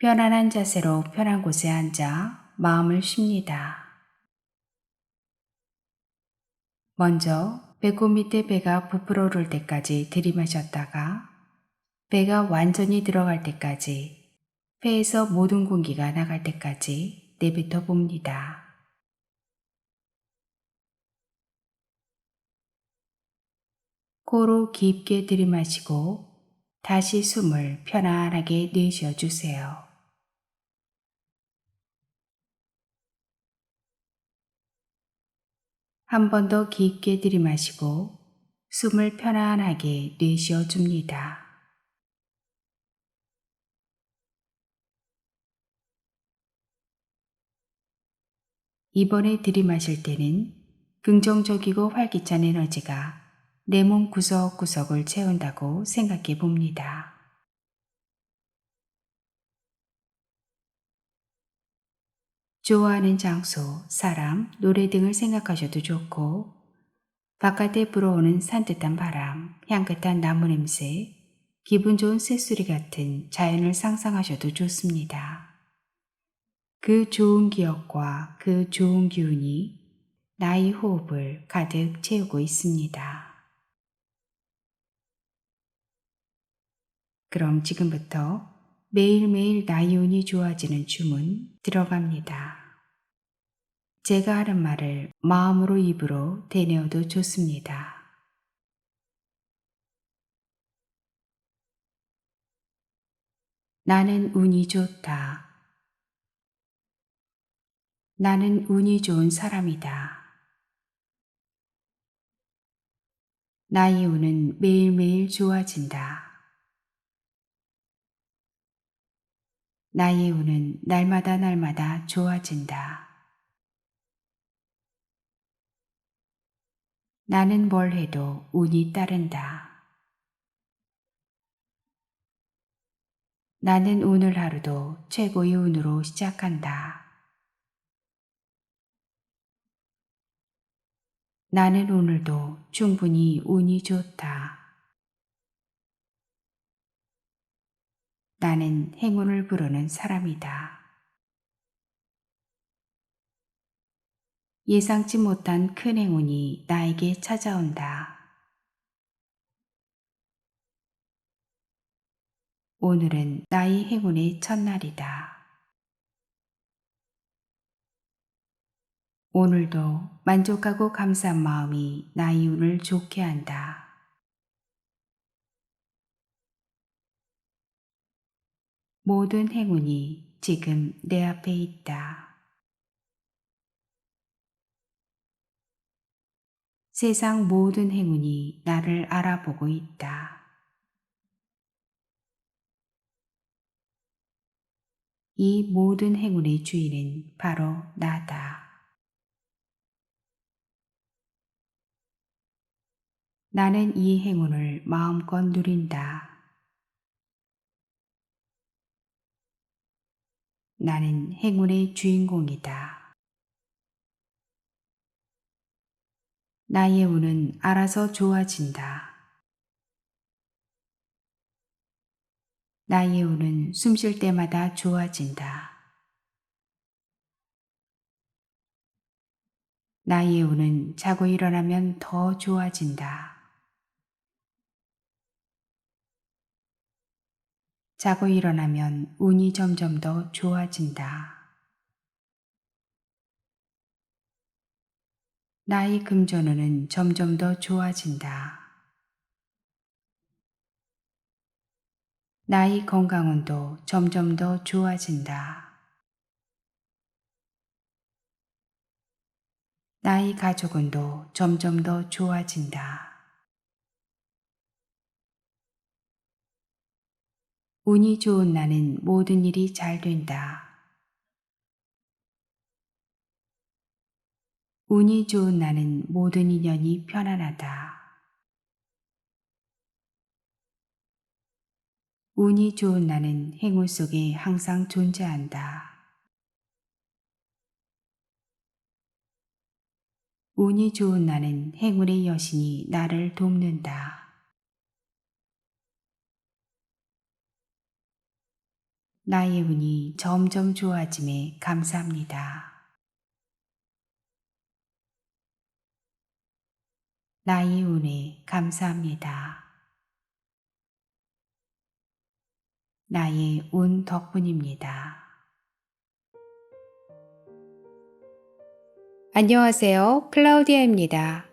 편안한 자세로 편한 곳에 앉아 마음을 쉽니다. 먼저 배꼽 밑에 배가 부풀어 오를 때까지 들이마셨다가 배가 완전히 들어갈 때까지, 폐에서 모든 공기가 나갈 때까지 내뱉어 봅니다. 코로 깊게 들이마시고 다시 숨을 편안하게 내쉬어 주세요. 한 번 더 깊게 들이마시고 숨을 편안하게 내쉬어 줍니다. 이번에 들이마실 때는 긍정적이고 활기찬 에너지가 내 몸 구석구석을 채운다고 생각해 봅니다. 좋아하는 장소, 사람, 노래 등을 생각하셔도 좋고, 바깥에 불어오는 산뜻한 바람, 향긋한 나무 냄새, 기분 좋은 새소리 같은 자연을 상상하셔도 좋습니다. 그 좋은 기억과 그 좋은 기운이 나의 호흡을 가득 채우고 있습니다. 그럼 지금부터 매일매일 나의 운이 좋아지는 주문 들어갑니다. 제가 하는 말을 마음으로 입으로 되뇌어도 좋습니다. 나는 운이 좋다. 나는 운이 좋은 사람이다. 나의 운은 매일매일 좋아진다. 나의 운은 날마다 날마다 좋아진다. 나는 뭘 해도 운이 따른다. 나는 오늘 하루도 최고의 운으로 시작한다. 나는 오늘도 충분히 운이 좋다. 나는 행운을 부르는 사람이다. 예상치 못한 큰 행운이 나에게 찾아온다. 오늘은 나의 행운의 첫날이다. 오늘도 만족하고 감사한 마음이 나의 운을 좋게 한다. 모든 행운이 지금 내 앞에 있다. 세상 모든 행운이 나를 알아보고 있다. 이 모든 행운의 주인은 바로 나다. 나는 이 행운을 마음껏 누린다. 나는 행운의 주인공이다. 나의 운은 알아서 좋아진다. 나의 운은 숨 쉴 때마다 좋아진다. 나의 운은 자고 일어나면 더 좋아진다. 자고 일어나면 운이 점점 더 좋아진다. 나의 금전운은 점점 더 좋아진다. 나의 건강운도 점점 더 좋아진다. 나의 가족운도 점점 더 좋아진다. 운이 좋은 나는 모든 일이 잘 된다. 운이 좋은 나는 모든 인연이 편안하다. 운이 좋은 나는 행운 속에 항상 존재한다. 운이 좋은 나는 행운의 여신이 나를 돕는다. 나의 운이 점점 좋아짐에 감사합니다. 나의 운에 감사합니다. 나의 운 덕분입니다. 안녕하세요. 클라우디아입니다.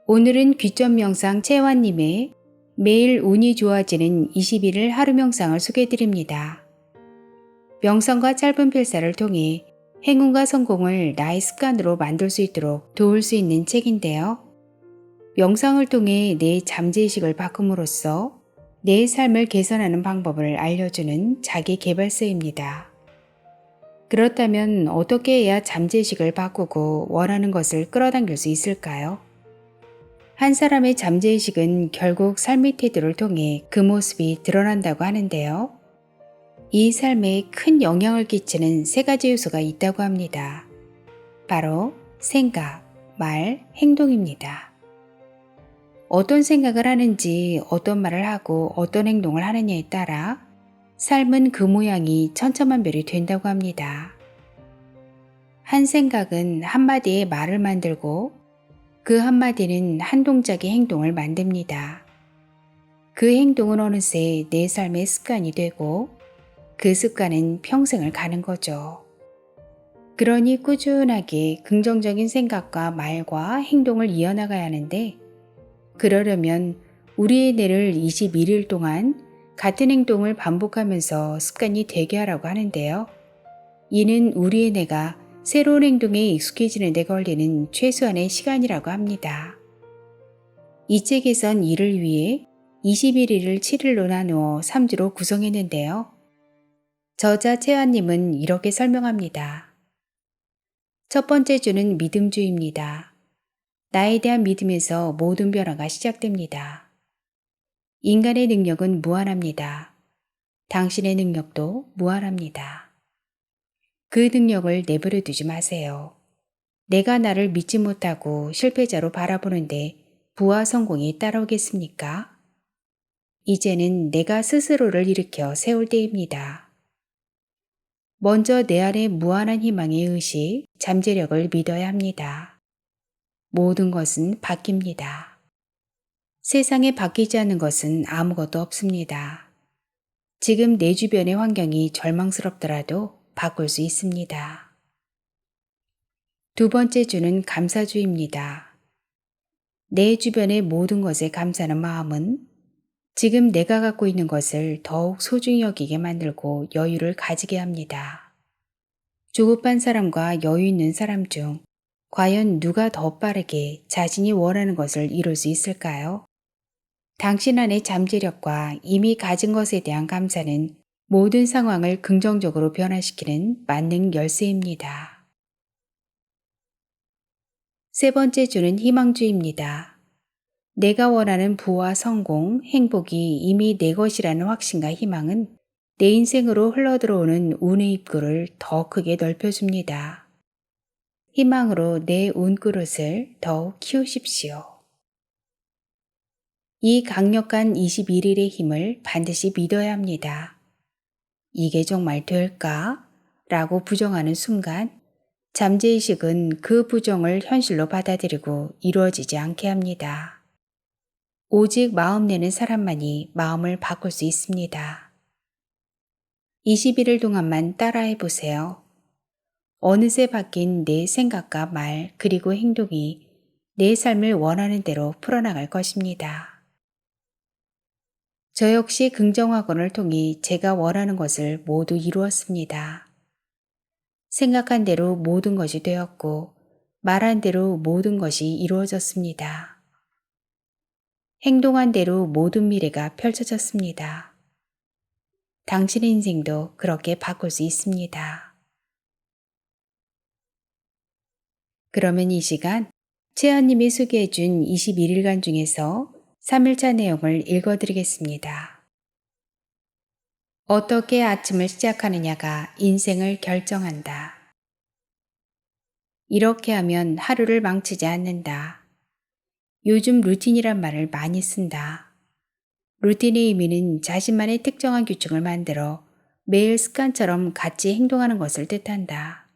오늘은 귀점 명상 채환님의 매일 운이 좋아지는 21일 하루 명상을 소개해드립니다. 명상과 짧은 필사를 통해 행운과 성공을 나의 습관으로 만들 수 있도록 도울 수 있는 책인데요. 명상을 통해 내 잠재의식을 바꿈으로써 내 삶을 개선하는 방법을 알려주는 자기 개발서입니다. 그렇다면 어떻게 해야 잠재의식을 바꾸고 원하는 것을 끌어당길 수 있을까요? 한 사람의 잠재의식은 결국 삶의 태도를 통해 그 모습이 드러난다고 하는데요. 이 삶에 큰 영향을 끼치는 세 가지 요소가 있다고 합니다. 바로 생각, 말, 행동입니다. 어떤 생각을 하는지, 어떤 말을 하고 어떤 행동을 하느냐에 따라 삶은 그 모양이 천차만별이 된다고 합니다. 한 생각은 한마디의 말을 만들고 그 한마디는 한 동작의 행동을 만듭니다. 그 행동은 어느새 내 삶의 습관이 되고 그 습관은 평생을 가는 거죠. 그러니 꾸준하게 긍정적인 생각과 말과 행동을 이어나가야 하는데 그러려면 우리의 뇌를 21일 동안 같은 행동을 반복하면서 습관이 되게 하라고 하는데요. 이는 우리의 뇌가 새로운 행동에 익숙해지는 데 걸리는 최소한의 시간이라고 합니다. 이 책에선 이를 위해 21일을 7일로 나누어 3주로 구성했는데요. 저자 채환님은 이렇게 설명합니다. 첫 번째 주는 믿음주입니다. 나에 대한 믿음에서 모든 변화가 시작됩니다. 인간의 능력은 무한합니다. 당신의 능력도 무한합니다. 그 능력을 내버려 두지 마세요. 내가 나를 믿지 못하고 실패자로 바라보는데 부와 성공이 따라오겠습니까? 이제는 내가 스스로를 일으켜 세울 때입니다. 먼저 내 안에 무한한 희망의 의식, 잠재력을 믿어야 합니다. 모든 것은 바뀝니다. 세상에 바뀌지 않는 것은 아무것도 없습니다. 지금 내 주변의 환경이 절망스럽더라도 바꿀 수 있습니다. 두 번째 주는 감사주의입니다. 내 주변의 모든 것에 감사하는 마음은 지금 내가 갖고 있는 것을 더욱 소중히 여기게 만들고 여유를 가지게 합니다. 조급한 사람과 여유 있는 사람 중 과연 누가 더 빠르게 자신이 원하는 것을 이룰 수 있을까요? 당신 안의 잠재력과 이미 가진 것에 대한 감사는 모든 상황을 긍정적으로 변화시키는 만능 열쇠입니다. 세 번째 주는 희망주의입니다. 내가 원하는 부와 성공, 행복이 이미 내 것이라는 확신과 희망은 내 인생으로 흘러들어오는 운의 입구를 더 크게 넓혀줍니다. 희망으로 내 운그릇을 더욱 키우십시오. 이 강력한 21일의 힘을 반드시 믿어야 합니다. 이게 정말 될까? 라고 부정하는 순간 잠재의식은 그 부정을 현실로 받아들이고 이루어지지 않게 합니다. 오직 마음 내는 사람만이 마음을 바꿀 수 있습니다. 21일 동안만 따라해 보세요. 어느새 바뀐 내 생각과 말 그리고 행동이 내 삶을 원하는 대로 풀어나갈 것입니다. 저 역시 긍정학원을 통해 제가 원하는 것을 모두 이루었습니다. 생각한 대로 모든 것이 되었고 말한 대로 모든 것이 이루어졌습니다. 행동한 대로 모든 미래가 펼쳐졌습니다. 당신의 인생도 그렇게 바꿀 수 있습니다. 그러면 이 시간 채연님이 소개해준 21일간 중에서 3일차 내용을 읽어드리겠습니다. 어떻게 아침을 시작하느냐가 인생을 결정한다. 이렇게 하면 하루를 망치지 않는다. 요즘 루틴이란 말을 많이 쓴다. 루틴의 의미는 자신만의 특정한 규칙을 만들어 매일 습관처럼 같이 행동하는 것을 뜻한다.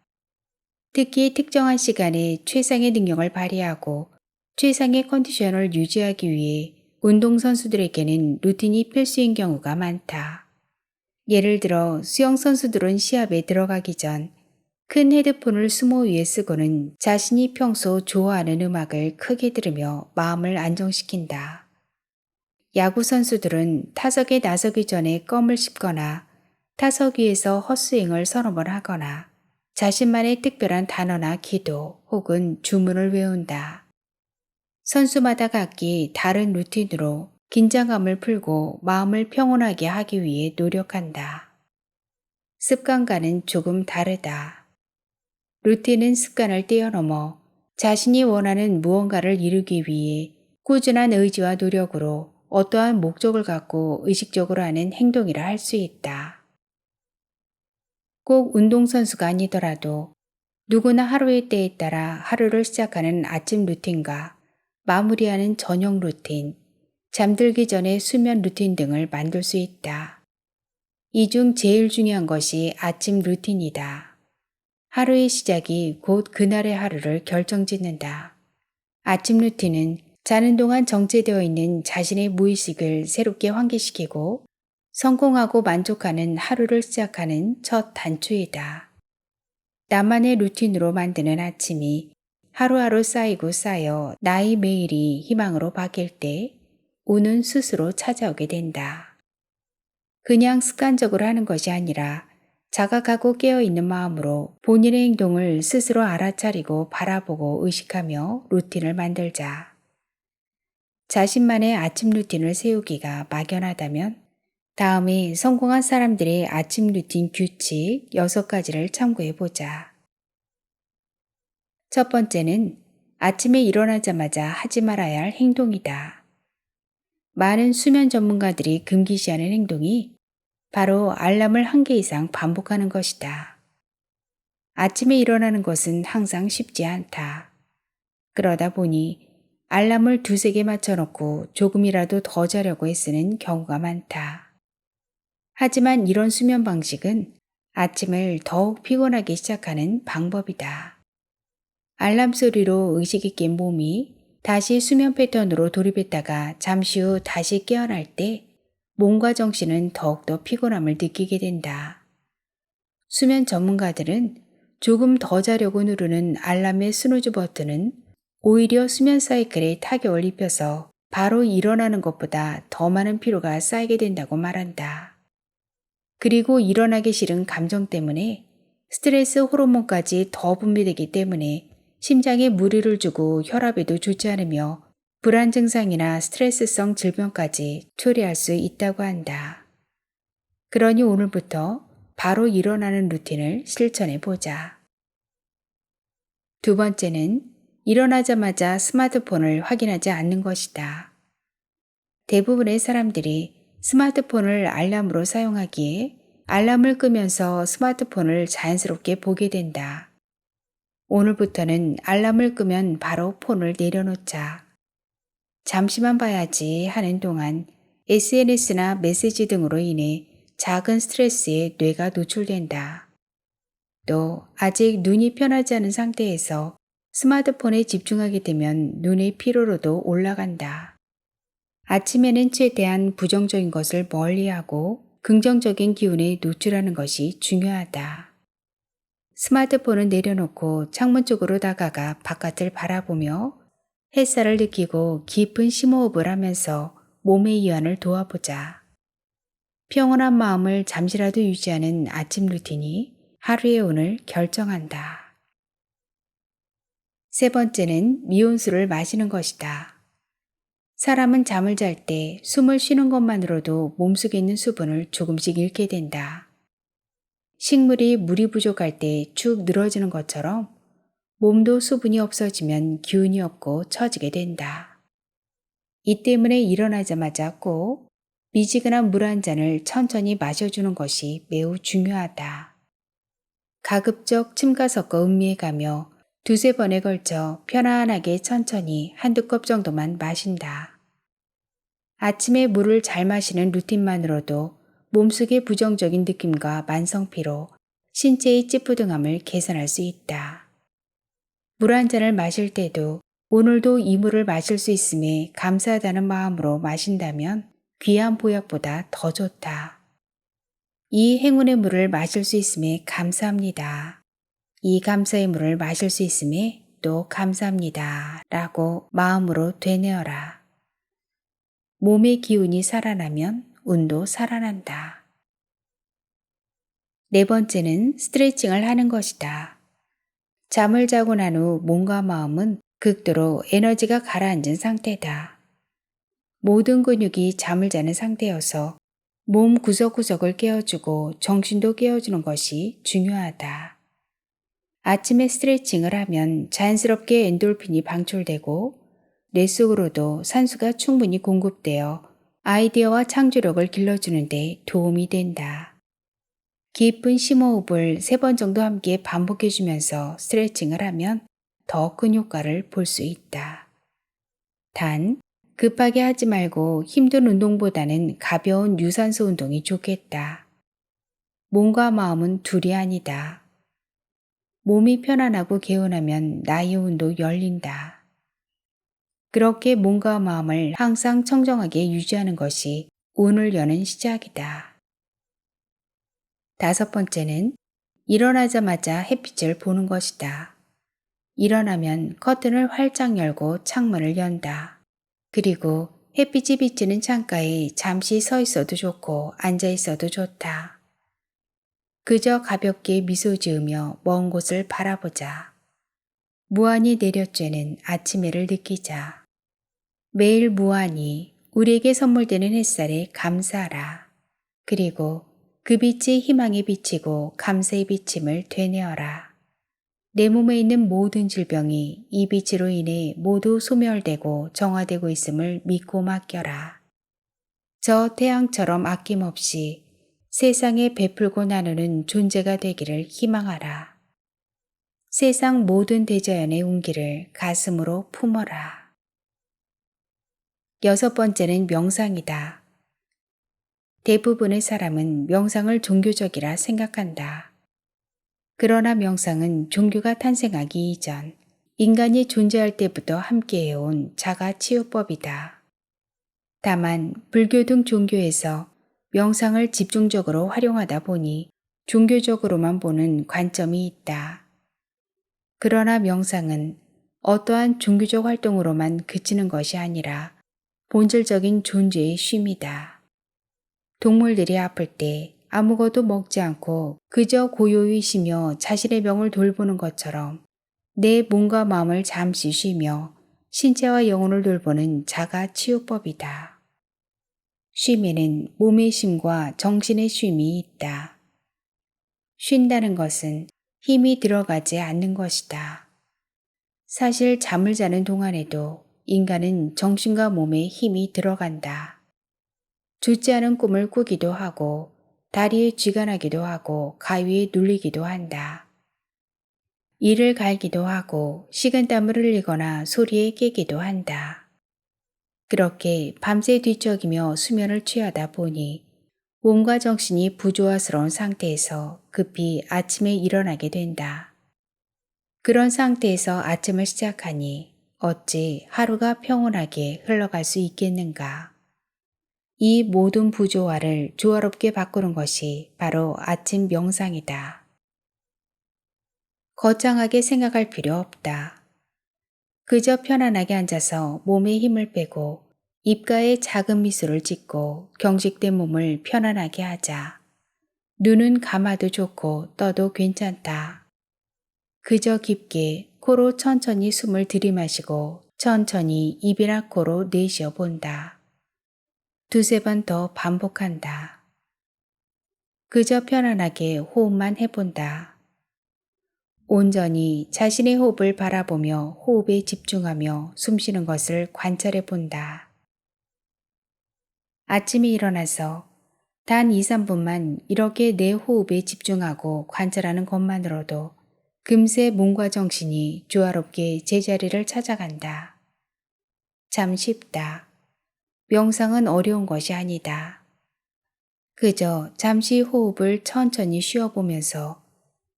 특히 특정한 시간에 최상의 능력을 발휘하고 최상의 컨디션을 유지하기 위해 운동선수들에게는 루틴이 필수인 경우가 많다. 예를 들어 수영선수들은 시합에 들어가기 전 큰 헤드폰을 수모 위에 쓰고는 자신이 평소 좋아하는 음악을 크게 들으며 마음을 안정시킨다. 야구 선수들은 타석에 나서기 전에 껌을 씹거나 타석 위에서 헛스윙을 서너 번 하거나 자신만의 특별한 단어나 기도 혹은 주문을 외운다. 선수마다 각기 다른 루틴으로 긴장감을 풀고 마음을 평온하게 하기 위해 노력한다. 습관과는 조금 다르다. 루틴은 습관을 뛰어넘어 자신이 원하는 무언가를 이루기 위해 꾸준한 의지와 노력으로 어떠한 목적을 갖고 의식적으로 하는 행동이라 할 수 있다. 꼭 운동선수가 아니더라도 누구나 하루의 때에 따라 하루를 시작하는 아침 루틴과 마무리하는 저녁 루틴, 잠들기 전에 수면 루틴 등을 만들 수 있다. 이 중 제일 중요한 것이 아침 루틴이다. 하루의 시작이 곧 그날의 하루를 결정짓는다. 아침 루틴은 자는 동안 정체되어 있는 자신의 무의식을 새롭게 환기시키고 성공하고 만족하는 하루를 시작하는 첫 단추이다. 나만의 루틴으로 만드는 아침이 하루하루 쌓이고 쌓여 나의 매일이 희망으로 바뀔 때 운은 스스로 찾아오게 된다. 그냥 습관적으로 하는 것이 아니라 자각하고 깨어있는 마음으로 본인의 행동을 스스로 알아차리고 바라보고 의식하며 루틴을 만들자. 자신만의 아침 루틴을 세우기가 막연하다면 다음에 성공한 사람들의 아침 루틴 규칙 6가지를 참고해보자. 첫 번째는 아침에 일어나자마자 하지 말아야 할 행동이다. 많은 수면 전문가들이 금기시하는 행동이 바로 알람을 1개 이상 반복하는 것이다. 아침에 일어나는 것은 항상 쉽지 않다. 그러다 보니 알람을 2~3개 맞춰놓고 조금이라도 더 자려고 애쓰는 경우가 많다. 하지만 이런 수면 방식은 아침을 더욱 피곤하게 시작하는 방법이다. 알람 소리로 의식이 깬 몸이 다시 수면 패턴으로 돌입했다가 잠시 후 다시 깨어날 때 몸과 정신은 더욱더 피곤함을 느끼게 된다. 수면 전문가들은 조금 더 자려고 누르는 알람의 스누즈 버튼은 오히려 수면 사이클에 타격을 입혀서 바로 일어나는 것보다 더 많은 피로가 쌓이게 된다고 말한다. 그리고 일어나기 싫은 감정 때문에 스트레스 호르몬까지 더 분비되기 때문에 심장에 무리를 주고 혈압에도 좋지 않으며 불안 증상이나 스트레스성 질병까지 초래할 수 있다고 한다. 그러니 오늘부터 바로 일어나는 루틴을 실천해 보자. 두 번째는 일어나자마자 스마트폰을 확인하지 않는 것이다. 대부분의 사람들이 스마트폰을 알람으로 사용하기에 알람을 끄면서 스마트폰을 자연스럽게 보게 된다. 오늘부터는 알람을 끄면 바로 폰을 내려놓자. 잠시만 봐야지 하는 동안 SNS나 메시지 등으로 인해 작은 스트레스에 뇌가 노출된다. 또 아직 눈이 편하지 않은 상태에서 스마트폰에 집중하게 되면 눈의 피로도도 올라간다. 아침에는 최대한 부정적인 것을 멀리하고 긍정적인 기운에 노출하는 것이 중요하다. 스마트폰을 내려놓고 창문 쪽으로 다가가 바깥을 바라보며 햇살을 느끼고 깊은 심호흡을 하면서 몸의 이완을 도와보자. 평온한 마음을 잠시라도 유지하는 아침 루틴이 하루의 운을 결정한다. 세 번째는 미온수를 마시는 것이다. 사람은 잠을 잘 때 숨을 쉬는 것만으로도 몸속에 있는 수분을 조금씩 잃게 된다. 식물이 물이 부족할 때 축 늘어지는 것처럼 몸도 수분이 없어지면 기운이 없고 처지게 된다. 이 때문에 일어나자마자 꼭 미지근한 물 한 잔을 천천히 마셔주는 것이 매우 중요하다. 가급적 침과 섞어 음미해가며 2~3번에 걸쳐 편안하게 천천히 1~2컵 정도만 마신다. 아침에 물을 잘 마시는 루틴만으로도 몸속의 부정적인 느낌과 만성피로, 신체의 찌뿌둥함을 개선할 수 있다. 물 한 잔을 마실 때도 오늘도 이 물을 마실 수 있음에 감사하다는 마음으로 마신다면 귀한 보약보다 더 좋다. 이 행운의 물을 마실 수 있음에 감사합니다. 이 감사의 물을 마실 수 있음에 또 감사합니다. 라고 마음으로 되뇌어라. 몸의 기운이 살아나면 운도 살아난다. 네 번째는 스트레칭을 하는 것이다. 잠을 자고 난 후 몸과 마음은 극도로 에너지가 가라앉은 상태다. 모든 근육이 잠을 자는 상태여서 몸 구석구석을 깨워주고 정신도 깨워주는 것이 중요하다. 아침에 스트레칭을 하면 자연스럽게 엔돌핀이 방출되고 뇌 속으로도 산소가 충분히 공급되어 아이디어와 창조력을 길러주는 데 도움이 된다. 깊은 심호흡을 3번 정도 함께 반복해주면서 스트레칭을 하면 더 큰 효과를 볼 수 있다. 단, 급하게 하지 말고 힘든 운동보다는 가벼운 유산소 운동이 좋겠다. 몸과 마음은 둘이 아니다. 몸이 편안하고 개운하면 나의 운도 열린다. 그렇게 몸과 마음을 항상 청정하게 유지하는 것이 운을 여는 시작이다. 5번째는 일어나자마자 햇빛을 보는 것이다. 일어나면 커튼을 활짝 열고 창문을 연다. 그리고 햇빛이 비치는 창가에 잠시 서 있어도 좋고 앉아 있어도 좋다. 그저 가볍게 미소 지으며 먼 곳을 바라보자. 무한히 내려쬐는 아침 해를 느끼자. 매일 무한히 우리에게 선물되는 햇살에 감사하라. 그리고 그 빛이 희망의 빛이고 감사의 비침을 되뇌어라. 내 몸에 있는 모든 질병이 이 빛으로 인해 모두 소멸되고 정화되고 있음을 믿고 맡겨라. 저 태양처럼 아낌없이 세상에 베풀고 나누는 존재가 되기를 희망하라. 세상 모든 대자연의 운기를 가슴으로 품어라. 6번째는 명상이다. 대부분의 사람은 명상을 종교적이라 생각한다. 그러나 명상은 종교가 탄생하기 이전 인간이 존재할 때부터 함께해온 자가치유법이다. 다만 불교 등 종교에서 명상을 집중적으로 활용하다 보니 종교적으로만 보는 관점이 있다. 그러나 명상은 어떠한 종교적 활동으로만 그치는 것이 아니라 본질적인 존재의 쉼이다. 동물들이 아플 때 아무것도 먹지 않고 그저 고요히 쉬며 자신의 병을 돌보는 것처럼 내 몸과 마음을 잠시 쉬며 신체와 영혼을 돌보는 자가치유법이다. 쉼에는 몸의 쉼과 정신의 쉼이 있다. 쉰다는 것은 힘이 들어가지 않는 것이다. 사실 잠을 자는 동안에도 인간은 정신과 몸에 힘이 들어간다. 좋지 않은 꿈을 꾸기도 하고 다리에 쥐가 나기도 하고 가위에 눌리기도 한다. 이를 갈기도 하고 식은땀을 흘리거나 소리에 깨기도 한다. 그렇게 밤새 뒤척이며 수면을 취하다 보니 몸과 정신이 부조화스러운 상태에서 급히 아침에 일어나게 된다. 그런 상태에서 아침을 시작하니 어찌 하루가 평온하게 흘러갈 수 있겠는가? 이 모든 부조화를 조화롭게 바꾸는 것이 바로 아침 명상이다. 거창하게 생각할 필요 없다. 그저 편안하게 앉아서 몸에 힘을 빼고 입가에 작은 미소를 짓고 경직된 몸을 편안하게 하자. 눈은 감아도 좋고 떠도 괜찮다. 그저 깊게 코로 천천히 숨을 들이마시고 천천히 입이나 코로 내쉬어 본다. 2-3번 더 반복한다. 그저 편안하게 호흡만 해본다. 온전히 자신의 호흡을 바라보며 호흡에 집중하며 숨쉬는 것을 관찰해 본다. 아침에 일어나서 단 2-3분만 이렇게 내 호흡에 집중하고 관찰하는 것만으로도 금세 몸과 정신이 조화롭게 제자리를 찾아간다. 참 쉽다. 명상은 어려운 것이 아니다. 그저 잠시 호흡을 천천히 쉬어보면서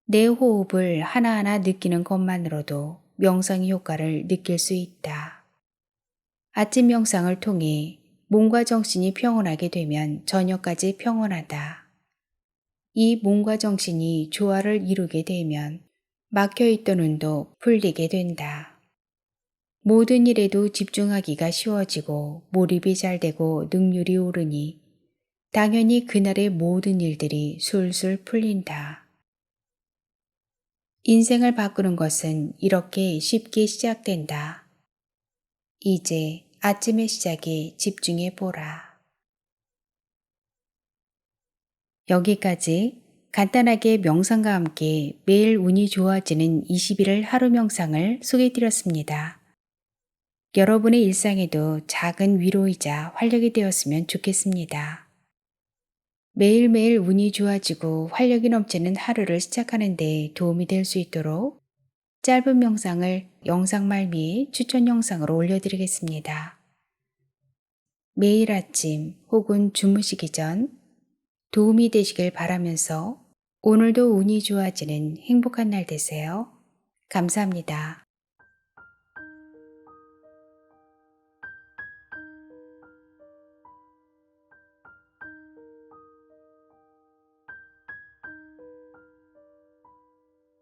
내 호흡을 하나하나 느끼는 것만으로도 명상의 효과를 느낄 수 있다. 아침 명상을 통해 몸과 정신이 평온하게 되면 저녁까지 평온하다. 이 몸과 정신이 조화를 이루게 되면 막혀있던 눈도 풀리게 된다. 모든 일에도 집중하기가 쉬워지고 몰입이 잘 되고 능률이 오르니 당연히 그날의 모든 일들이 술술 풀린다. 인생을 바꾸는 것은 이렇게 쉽게 시작된다. 이제 아침의 시작에 집중해 보라. 여기까지 간단하게 명상과 함께 매일 운이 좋아지는 21일 하루 명상을 소개해 드렸습니다. 여러분의 일상에도 작은 위로이자 활력이 되었으면 좋겠습니다. 매일매일 운이 좋아지고 활력이 넘치는 하루를 시작하는 데 도움이 될 수 있도록 짧은 명상을 영상 말미에 추천 영상으로 올려드리겠습니다. 매일 아침 혹은 주무시기 전 도움이 되시길 바라면서 오늘도 운이 좋아지는 행복한 날 되세요. 감사합니다.